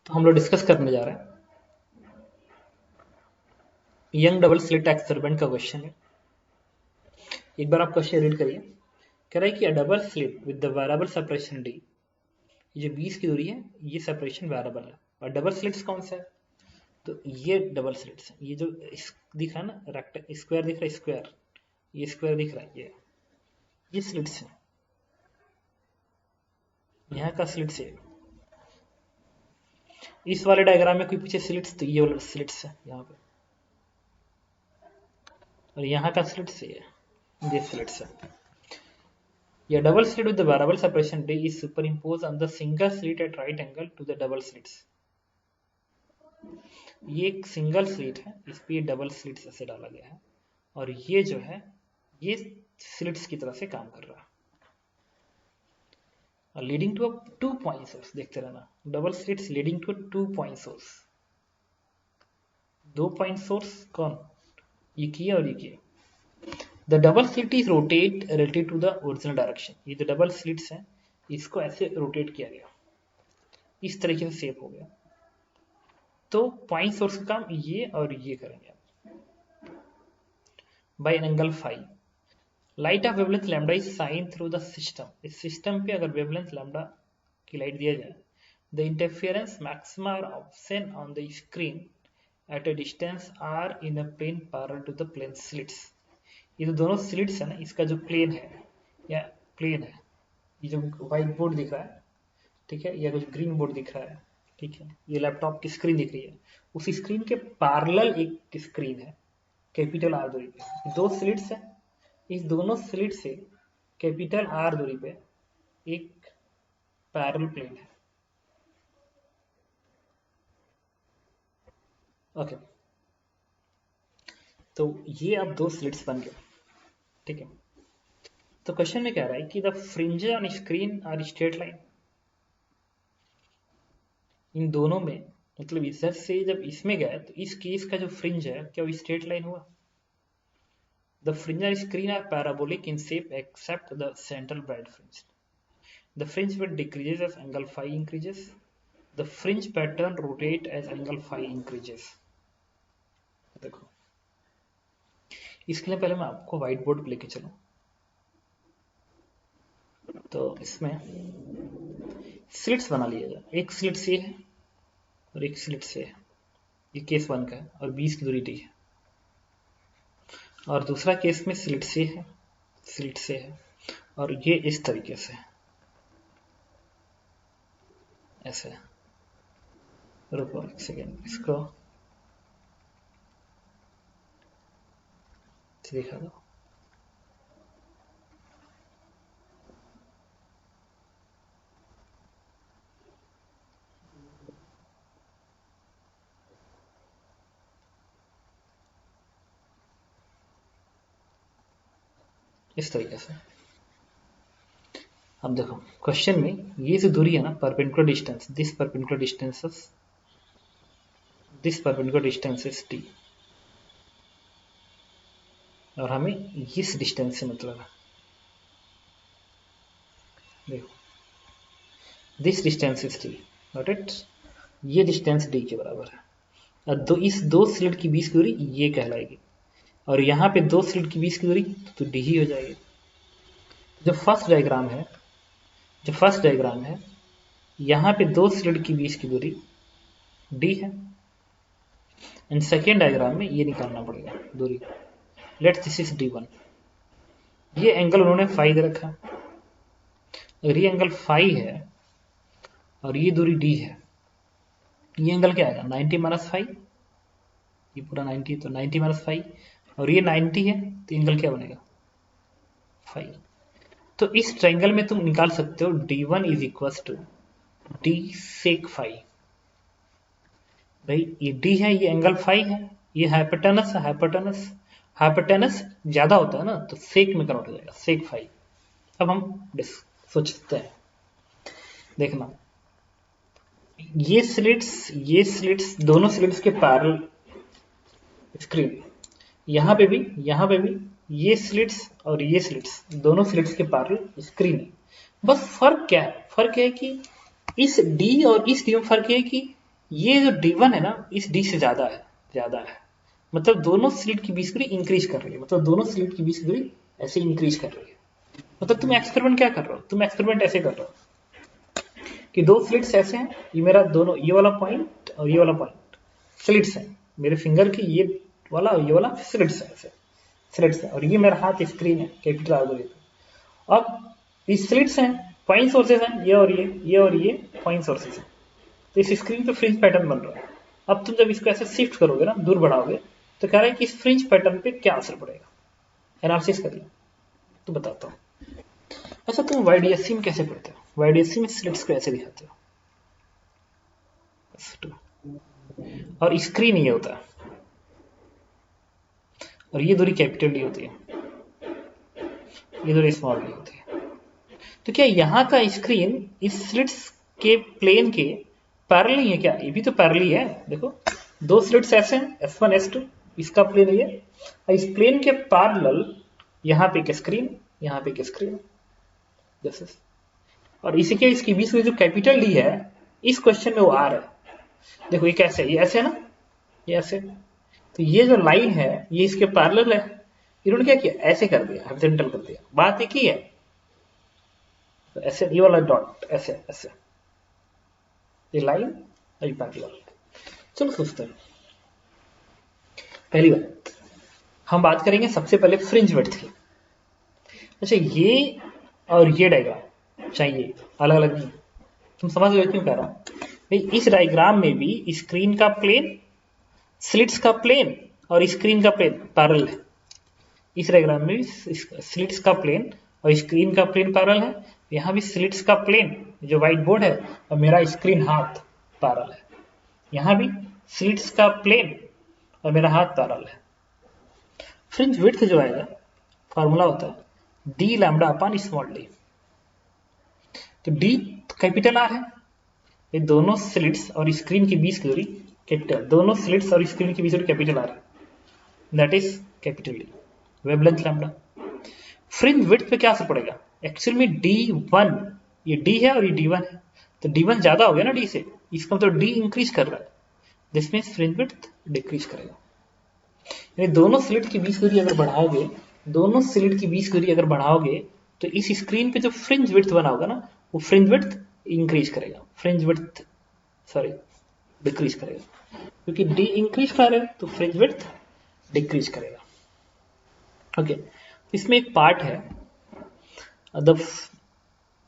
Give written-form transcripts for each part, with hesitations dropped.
तो हम लोग डिस्कस करने जा रहे हैं यंग डबल स्लिट एक्सपेरिमेंट का क्वेश्चन है। एक बार आप क्वेश्चन रीड करिए। कह रहा है कि अ double slit with the variable separation D, ये जो 20 की दूरी है ये सेपरेशन वेरिएबल है। और डबल स्लिट्स कौन सा है? तो ये डबल स्लिट्स है। ये जो दिख रहा है ना, रेक्ट स्क्वायर दिख रहा है, स्क्वायर, ये स्क्वायर दिख रहा है, ये स्लिट्स है। यहाँ का स्लिट्स है। इस वाले डायग्राम में कोई पीछे स्लिट्स, तो ये वाला स्लिट्स है यहाँ पे, और यहाँ का स्लिट्स है, ये स्लिट्स है। A double slit with the variable separation D is superimposed on the single slit at right angle to the double slits. ये एक सिंगल स्लिट है, इस पे डबल स्लिट्स ऐसे डाला गया है, और ये जो है ये स्लिट्स की तरह से काम कर रहा है। Leading to a 2 point source, देखते रहना, double slits leading to a 2 point source. 2 point source कौन? ये किया और ये किया। The double slit is rotate relative to the original direction. ये जो डबल स्लिट्स हैं इसको ऐसे रोटेट किया गया, इस तरीके से शेप हो गया। तो पॉइंट सोर्स का काम ये और ये करेंगे by an angle phi. Light of wavelength lambda is shine through the system. इस सिस्टम पे अगर वेवलेंथ लैम्डा की लाइट दिया जाए, द इंटरफेरेंस मैक्सिमा और observed on the screen at a distance r in a plane parallel to the plane slits. ये जो दोनों स्लिट्स है ना, इसका जो प्लेन है या प्लेन है, ये जो व्हाइट बोर्ड दिख रहा है, ठीक है, या कुछ ग्रीन बोर्ड दिख रहा है, ठीक है, ये लैपटॉप की स्क्रीन दिख रही है, उस स्क्रीन के पैरेलल एक स्क्रीन है कैपिटल आर दूरी पे। दो स्लिट्स है, इस दोनों स्लिट से कैपिटल आर दूरी पे एक पैरेलल प्लेन है। ओके, तो ये अब दो स्लिट्स बन गए, ठीक है। तो क्वेश्चन में कह रहा है कि the fringe on screen are straight line. इन दोनों में मतलब इधर से जब इसमें गया तो इस केस का जो फ्रिंज है क्या वो स्ट्रेट लाइन हुआ? The fringe on screen are parabolic in shape except the central bright fringe. The fringe width decreases as angle phi increases. The fringe pattern rotate as angle phi increases. देखो, इसके लिए पहले मैं आपको white board पे लेके चलूं। तो इसमें स्लिट्स बना लिया जाए, एक स्लिट से है और एक स्लिट से है, ये केस 1 का है और 20 की दूरी डी है। और दूसरा केस में स्लिट से है, स्लिट से है, और ये इस तरीके से है, ऐसे। रुको एक सेकेंड, इसको दिखा दो। इस तरीके से। अब देखो क्वेश्चन में ये जो दूरी है ना, perpendicular distance, this perpendicular distance is T, और हमें इस डिस्टेंस से मतलब है। देखो, this distance is T, not it, ये डिस्टेंस डी के बराबर है। और इस दो स्लिट की 20 की दूरी ये कहलाएगी, और यहाँ पे दो स्लिट की 20 की दूरी तो डी ही हो जाएगी। जो फर्स्ट डायग्राम है यहाँ पे दो स्लिट की 20 की दूरी डी है, एंड सेकेंड डायग्राम में ये निकालना पड़ेगा दूरी। Let this is D1। ये एंगल उन्होंने फाई दे रखा, अगर ये एंगल फाई है और ये दूरी डी है, ये एंगल क्या आएगा? 90 माइनस फाई, ये पूरा 90, तो 90 माइनस फाई, और ये 90 है तो एंगल क्या बनेगा? फाई। तो इस ट्रायंगल में तुम निकाल सकते हो D1 is equal to D sec phi. भाई ये डी है, ये एंगल फाई है, ये हाइपोटेनस है, हाइपोटेनस ज्यादा होता है ना तो सेक में कन्वर्ट हो जाएगा, सेक फाई। अब हम सोचते हैं, देखना, ये स्लिट्स दोनों स्लिट्स के पैरेलल स्क्रीन, यहाँ पे भी ये स्लिट्स और ये स्लिट्स दोनों स्लिट्स के पैरेलल स्क्रीन है। बस फर्क क्या है? फर्क है कि इस डी और इस डी में फर्क है कि ये जो D1 है ना इस D से ज्यादा है, मतलब दोनों स्लिट की बीच की दूरी इंक्रीज कर रही है, मतलब दोनों स्लिट की बीच की दूरी ऐसे इंक्रीज कर रही है। मतलब तुम एक्सपेरिमेंट क्या कर रहे हो, तुम एक्सपेरिमेंट ऐसे कर रहे हो कि दो स्लिट्स ऐसे हैं, ये मेरा दोनों ये वाला पॉइंट और ये वाला पॉइंट स्लिट्स है, मेरे फिंगर की ये वाला और ये वाला स्लिट्स है, ऐसे स्लिट्स है, और ये मेरा हाथ स्क्रीन है कैपिटल आर पे। अब ये स्लिट्स हैं, पॉइंट सोर्सेज हैं, ये और ये पॉइंट सोर्सेज हैं, तो इस स्क्रीन पे फ्रिंज पैटर्न बन रहा है। अब तुम जब इसको ऐसे शिफ्ट करोगे ना, दूर बढ़ाओगे, तो कह रहा है कि इस फ्रिंज पैटर्न पे क्या असर पड़ेगा। एनालिसिस करिए तो बताता हूँ। अच्छा, तुम वाईडीएससी में कैसे पढ़ते हो? वाईडीएससी में स्लिट्स को ऐसे दिखाते हो, और स्क्रीन ये होता है, और ये दूरी कैपिटल डी होती है, ये दूरी स्मॉल डी होती है। तो क्या यहाँ का स्क्रीन इस स्लिट्स के प्लेन के पैरेलल ही है क्या? ये भी तो पैरेलल है, देखो दो स्लिट्स ऐसे हैं, S1 S2, इसका प्लेन ये, और इस प्लेन के पैरेलल यहाँ पे एक स्क्रीन, यहाँ पे एक स्क्रीन, जैसे, और इसी के इसके बीच में जो कैपिटल डी है, इस क्वेश्चन में वो आर है। देखो ये कैसे है, ये ऐसे है ना, ये ऐसे, तो ये जो लाइन है ये इसके पैरेलल है, इन्होंने क्या किया, ऐसे कर दिया, हॉरिजॉन्टल कर दिया, बात एक ही है। तो ऐसे ये वाला डॉट ऐसे ऐसे, ये लाइन और ये पैरेलल। चलो सोचते हैं। पहली बात हम बात करेंगे सबसे पहले फ्रिंज विड्थ की। अच्छा, ये और ये डायग्राम चाहिए, अलग अलग नहीं। तुम समझ रहे हो क्यों कह रहा हूं? इस डायग्राम में भी स्क्रीन का प्लेन, स्लिट्स का प्लेन और स्क्रीन का प्लेन पैरेलल है। इस डायग्राम में स्लिट्स का प्लेन और स्क्रीन का प्लेन पैरेलल है, यहाँ भी स्लिट्स का प्लेन जो व्हाइट बोर्ड है और मेरा स्क्रीन हाथ पैरेलल है, यहाँ भी स्लिट्स का प्लेन और मेरा हाथ पैरेलल है। फ्रिंज विड्थ जो आएगा, फॉर्मूला होता है D lambda upon small D. तो डी कैपिटल आर है, ये दोनों स्लिट्स और स्क्रीन के बीच की दूरी कैपिटल, दोनों स्लिट्स और स्क्रीन के बीच की दूरी कैपिटल आर है, that is capital D, wavelength lambda. Fringe width पे क्या असर पड़ेगा? एक्चुअल में D1, ये D है और ये D1 है, तो D1 ज्यादा हो गया ना D से, इसका मतलब D इंक्रीज कर रहा है, जिसमें फ्रिंज विड्थ डिक्रीज करेगा। यानी दोनों स्लिट की बीच दूरी अगर बढ़ाओगे, दोनों स्लिट की बीच दूरी अगर बढ़ाओगे, तो इस स्क्रीन पे जो फ्रिंज विड्थ बना होगा ना, वो फ्रिंज विड्थ इंक्रीज करेगा, फ्रिंज विड्थ सॉरी डिक्रीज करेगा, क्योंकि D इंक्रीज कर रहा है तो फ्रिंज विड्थ डिक्रीज करेगा। ओके, इसमें एक पार्ट है, the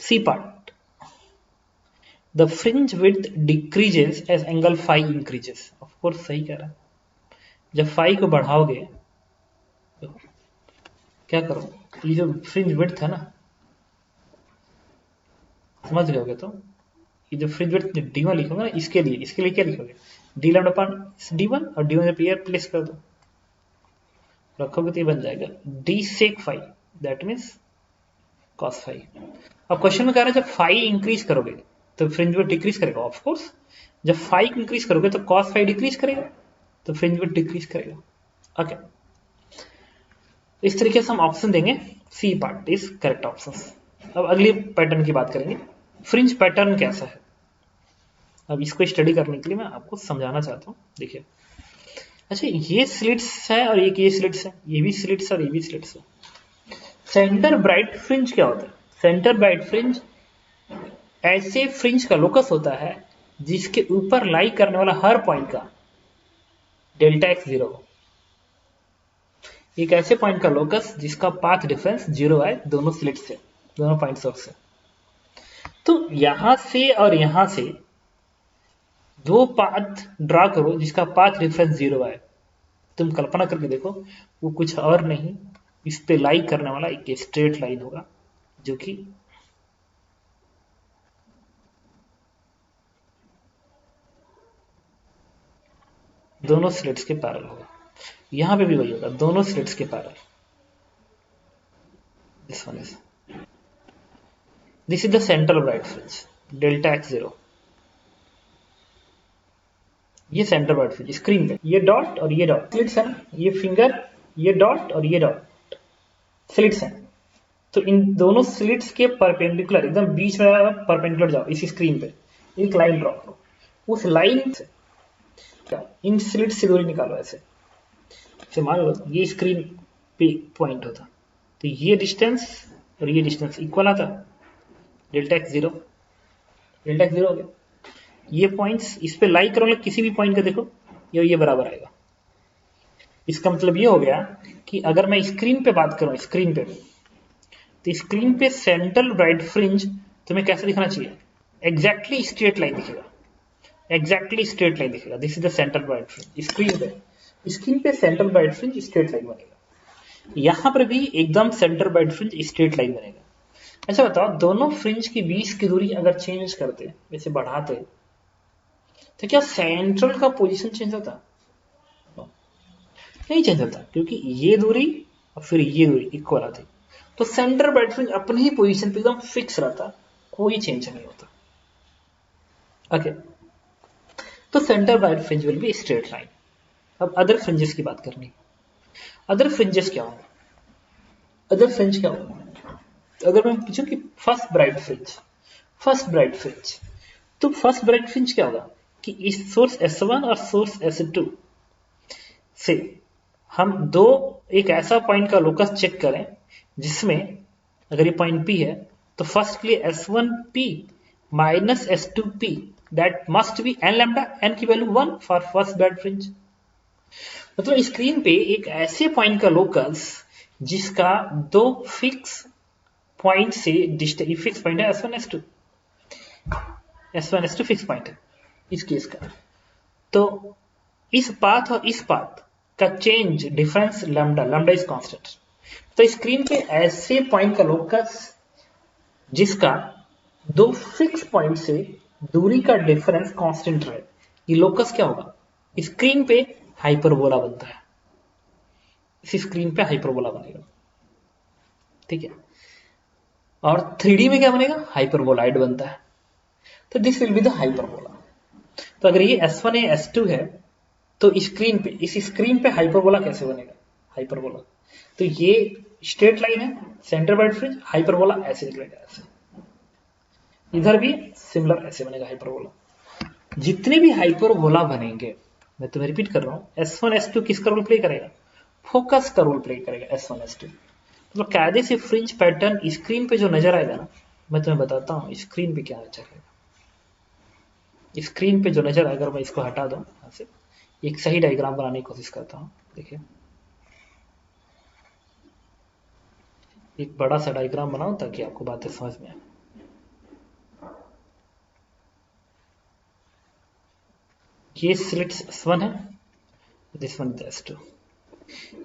C part, the fringe width decreases as angle phi increases. Of course सही कह रहा है, जब फाई को बढ़ाओगे तो क्या करो, ये जो फ्रिंज विड्थ है ना, समझ गए होगे, तो ये जो फ्रिंज विड्थ D1 लिखोगे ना, इसके लिए क्या लिखोगे, डी लैम्डा अपॉन D1, और D1 जब ईयर प्लेस कर दो, रखोगे तो ये बन जाएगा D sec phi, that means cos phi. अब क्वेश्चन में कह रहा है जब फाई इंक्रीज करोगे तो फ्रिंज विड्थ डिक्रीज करेगा, ऑफ कोर्स जब फाई इंक्रीज करोगे तो cos फाई डिक्रीज करेगा, तो फ्रिंज विड्थ डिक्रीज करेगा। ओके, इस तरीके से हम ऑप्शन देंगे, C part is correct option. अब अगली पैटर्न की बात करेंगे, फ्रिंज पैटर्न कैसा है। अब इसको स्टडी करने के लिए मैं आपको समझाना चाहता हूँ। देखिए, अच्छा ये स्लिट्स है और एक ये स्लिट्स है, ये भी स्लिट्स और ये भी स्लिट्स है। सेंटर ब्राइट फ्रिंज क्या होता है? सेंटर ब्राइट फ्रिंज ऐसे फ्रिंज का लोकस होता है जिसके ऊपर लाई करने वाला हर पॉइंट का डेल्टा x 0 हो। एक ऐसे पॉइंट का लोकस जिसका पाथ डिफरेंस 0 है दोनों स्लिट से, दोनों पॉइंट सोर्स से। तो यहां से और यहां से दो पाथ ड्रा करो जिसका पाथ डिफरेंस 0 है। तुम कल्पना करके देखो, वो कुछ और नहीं, इस पे लाई करने वाला एक स्ट्रेट लाइन होगा जो कि दोनों स्लिट्स के पैरेलल होगा। यहां पे भी वही होगा, दोनों स्लिट्स के parallel. This one is, this is the centre bright fringe, delta x 0, ये सेंटर ब्राइट फ्रिंज स्क्रीन पे, ये डॉट और ये डॉट स्लिट्स है, ये फिंगर, ये डॉट और ये डॉट स्लिट्स हैं। तो इन दोनों स्लिट्स के परपेंडिकुलर, एकदम बीच में परपेंडिकुलर जाओ, इस स्क्रीन पे एक लाइन ड्रॉ करो, उस लाइन से इन स्लिट से दूरी निकालो ऐसे। तो मान लो ये स्क्रीन पे पॉइंट होता, तो ये डिस्टेंस और ये डिस्टेंस इक्वल आता, delta x zero, delta x zero हो गया। ये पॉइंट्स इस पे लाई करो, किसी भी पॉइंट का देखो ये बराबर आएगा। इसका मतलब ये हो गया कि अगर मैं स्क्रीन पे बात करूं, स्क्रीन पे, तो स्क्रीन पे सेंट्रल ब्राइट फ्रिंज तुम्हें कैसे दिखना चाहिए? एग्जैक्टली स्ट्रेट लाइन दिखेगा, एग्जैक्टली स्ट्रेट लाइन दिखेगा। This is the central bright fringe. Screen पे central bright fringe straight line बनेगा, यहां पर भी एकदम centre bright fringe straight line बनेगा। अच्छा बताओ, दोनों फ्रिंज के बीच की दूरी अगर चेंज करते, वैसे बढ़ाते, तो क्या सेंट्रल का पोजीशन चेंज होता? नहीं चेंज होता, क्योंकि ये दूरी और फिर ये दूरी इक्वल आती, तो सेंटर ब्राइट फ्रिंज अपनी ही पोजीशन पे एकदम फिक्स रहता, कोई चेंज नहीं होता। ओके, तो centre bright fringe will be straight line. अब अदर फ्रिंजेस की बात करनी। अदर फ्रिंजेस क्या होगा? अदर फ्रिंज क्या होगा? अगर मैं पूछूं कि फर्स्ट ब्राइट फ्रिंज, तो फर्स्ट ब्राइट फ्रिंज क्या होगा कि इस सोर्स S1 और सोर्स S2 से हम एक ऐसा पॉइंट का लोकस चेक करें जिसमें अगर ये पॉइंट P है, तो फर्स्ट के लिए S1P minus S2P that must be n lambda, n की value 1 for first bright fringe. मतलब स्क्रीन पे एक ऐसे पॉइंट का लोकस जिसका दो फिक्स पॉइंट से डिस्टेंस, फिक्स पॉइंट है S1 S2 फिक्स पॉइंट है इस केस का, तो इस पाथ और इस पाथ का change difference lambda is constant. तो स्क्रीन पे ऐसे पॉइंट का लोकस जिसका दो फिक्स पॉइंट से दूरी का डिफरेंस कांस्टेंट रहे, ये लोकस क्या होगा? स्क्रीन पे हाइपरबोला बनता है, इस स्क्रीन पे हाइपरबोला बनेगा, ठीक है। और 3D में क्या बनेगा? हाइपरबोलाइड बनता है, तो this will be the hyperbola. तो अगर ये S1 है, S2 है, तो स्क्रीन पे, इस स्क्रीन पे हाइपरबोला कैसे बनेगा? हाइपरबोला, तो ये स्ट्रेट लाइन है, सेंटर ब्राइट फ्रिंज, हाइपरबोला ऐसे निकलेगा, ऐसे। इधर भी सिमिलर ऐसे बनेगा हाइपरबोला। जितने भी हाइपरबोला बनेंगे, मैं तुम्हें रिपीट कर रहा हूं, S1 S2 किसका रोल प्ले करेगा? फोकस का रोल प्ले करेगा S1 S2। तो कायदे से फ्रिंज पैटर्न स्क्रीन पे जो नजर आएगा ना, मैं तुम्हें बताता हूं स्क्रीन पे क्या नजर आएगा। स्क्रीन पे जो नजर आएगा, मैं इसको हटा दूं यहां से, एक सही डायग्राम बनाने की कोशिश करता हूं। देखिए, एक बड़ा सा डायग्राम बनाऊं ताकि आपको बातें समझ में आए। ये स्लिट S1 है, this one is S2।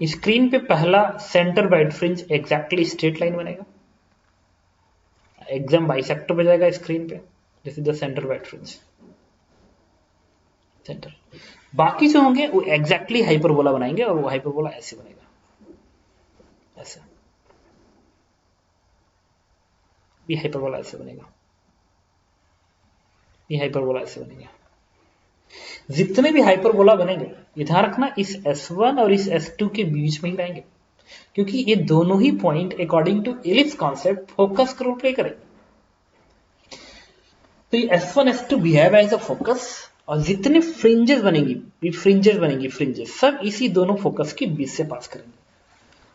Screen पे पहला centre bright fringe exactly straight line बनेगा, एग्जाम बाइसेक्टर पे जाएगा स्क्रीन पे, this is the centre bright fringe, centre. बाकी जो होंगे वो एग्जैक्टली हाइपरबोला बनाएंगे, और वो हाइपरबोला ऐसे बनेगा, ऐसे। ये हाइपरबोला ऐसे बनेगा, ये हाइपरबोला ऐसे बनेगा। जितने भी हाइपरबोला बनेंगे, ध्यान रखना इस S1 और इस S2 के बीच में ही रहेंगे, क्योंकि ये दोनों ही point according to ellipse concept focus का रोल प्ले करेंगे। तो ये S1 S2 behave as a focus, और जितने फ्रिंजेस बनेंगी, फ्रिंजेस सब इसी दोनों फोकस के बीच से पास करेंगे।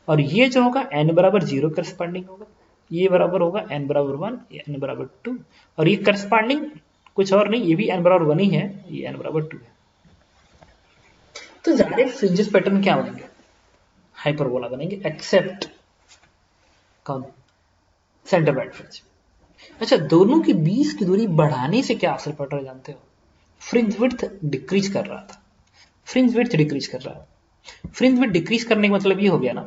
और ये जो होगा n बराबर 0 करस्पॉन्डिंग होगा, ये बराबर होगा n बराबर 1, n बराबर 2, और ये करस्पॉन्डिंग कुछ और नहीं, ये भी n बराबर 1 ही है, ये n बराबर 2 है। तो सारे फ्रिंजेस पैटर्न क्या बनेंगे? हाइपरबोला बनेंगे, एक्सेप्ट कौन? Centre bright fringe. अच्छा, दोनों के बीच की दूरी बढ़ाने से क्या असर पड़ रहा है जानते हो? फ्रिंज विड्थ डिक्रीज कर रहा था, फ्रिंज विड्थ डिक्रीज कर रहा है। फ्रिंज विड्थ डिक्रीज करने का मतलब ये हो गया ना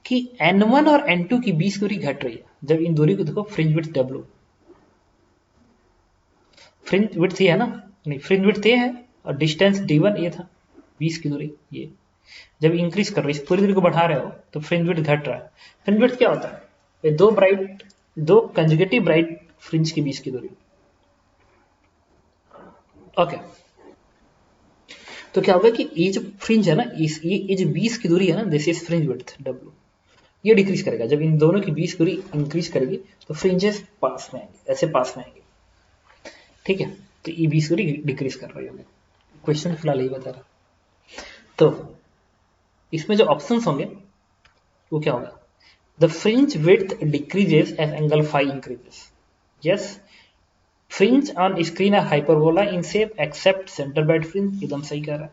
कि N1 और N2 की बीच दूरी घट रही है। जब इन दूरी को देखो, fringe width W, fringe width ये है ना, नहीं फ्रिंज विड्थ ये है, और डिस्टेंस D1 ये था, बीच की दूरी ये। जब इंक्रीज कर रहे हो, इस पूरी दूरी को बढ़ा रहे हो, तो फ्रिंज विड्थ घट रहा है। फ्रिंज विड्थ क्या होता है? दो कंजुगेटिव ब्राइट फ्रिंज के बीच की दूरी। ओके, तो क्या होगा कि ये जो फ्रिंज है ना, ये जो बीच की दूरी है ना, this is fringe width W, ये डिक्रीज करेगा। जब इन दोनों की बीच दूरी इंक्रीज करेगी, तो फ्रिंजेस पास में आएंगे, ऐसे पास में आएंगे, ठीक है। तो ये बीच दूरी डिक्रीज कर रही होगी, क्वेश्चन फिलहाल यही बता रहा। तो इसमें जो ऑप्शंस होंगे वो क्या होगा? The fringe width decreases as angle phi increases. Yes, fringe on screen are hyperbola in shape except center bed fringe, एकदम सही कह रहा है।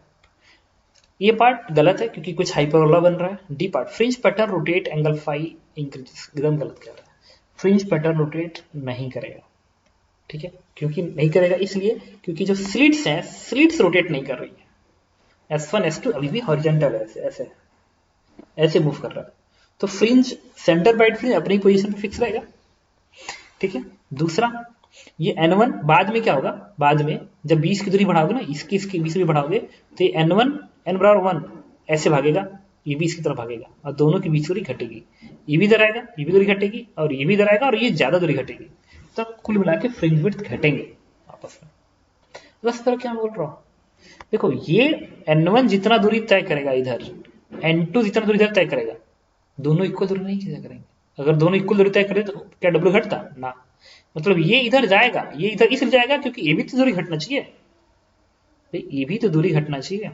ये पार्ट गलत है क्योंकि कुछ हाइपरबोला बन रहा है। D part, fringe pattern rotate angle phi increases, एकदम गलत कह रहा है। फ्रिंज पैटर्न रोटेट नहीं करेगा, ठीक है। क्योंकि नहीं करेगा इसलिए क्योंकि जो स्लिट्स हैं, स्लिट्स रोटेट नहीं कर रही है। S1 S2 अभी भी हॉरिजॉन्टल है, ऐसे ऐसे मूव कर रहा है। तो फ्रिंज, सेंटर बाइट फ्रिंज अपनी पोजीशन पे फिक्स रहेगा, ठीक है। दूसरा, ये N1 बाद में क्या होगा? बाद में जब 20 की दूरी बढ़ाओगे ना, इसकी 20 की बढ़ाओगे तो ये N1 N बराबर 1 ऐसे भागेगा, ये भी इसकी तरफ भागेगा और दोनों की बीच दूरी घटेगी। ये भी इधर आएगा, ये भी दूरी घटेगी, और ये भी इधर आएगा और ये ज्यादा दूरी घटेगी। तो कुल मिला के फ्रिंज विड्थ घटेंगे आपस में। बस तरह क्या बोल रहा हूँ, देखो ये N1 जितना दूरी तय करेगा इधर, N2 जितना दूरी इधर तय करेगा, दोनों इक्वल दूरी नहीं तय करेंगे। अगर दोनों इक्वल दूरी तय करें तो क्या W घटता ना? मतलब ये इधर जाएगा, ये इधर इसलिए जाएगा क्योंकि ये भी तो दूरी घटना चाहिए, ये भी तो दूरी घटना चाहिए,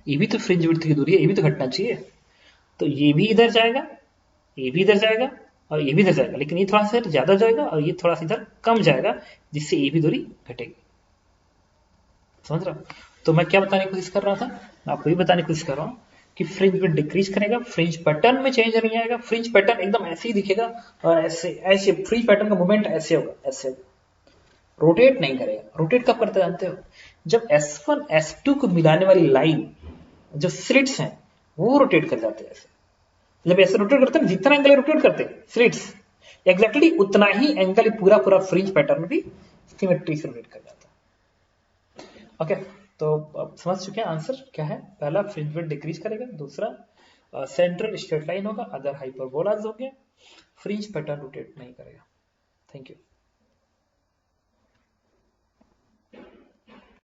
ये भी तो फ्रिंज विड्थ की दूरी है, ये भी तो घटना चाहिए। तो ये भी इधर जाएगा, ये भी इधर जाएगा और ये भी इधर जाएगा, लेकिन ये थोड़ा सा ज्यादा जाएगा और ये थोड़ा सा इधर कम जाएगा, जिससे ये भी दूरी घटेगी। समझ रहा? तो मैं क्या बताने की कोशिश कर रहा था, आपको भी बताने की कोशिश कर रहा हूँ कि फ्रिंज विड्थ डिक्रीज करेगा, फ्रिंज पैटर्न में चेंज नहीं आएगा, फ्रिंज पैटर्न एकदम ऐसे ही दिखेगा और ऐसे ऐसे फ्रिंज पैटर्न का मूवमेंट ऐसे होगा, ऐसे रोटेट नहीं करेगा। रोटेट कब करते जानते हो? जब S1 S2 को मिलाने वाली लाइन, जो स्लिट्स हैं, वो रोटेट कर जाते हैं ऐसे। जब ऐसे रोटेट करते हैं, जितना एंगल रोटेट करते हैं स्लिट्स, एग्जैक्टली उतना ही एंगल पूरा पूरा फ्रिंज पैटर्न भी सिमेट्री से रोटेट कर जाता है। ओके, तो अब समझ चुके हैं आंसर क्या है। पहला, फ्रिंज विड्थ डिक्रीज करेगा। दूसरा, सेंट्रल स्ट्रेट लाइन होगा, अदर हाइपरबोलाज होंगे। फ्रिंज पैटर्न रोटेट नहीं करेगा। Thank you.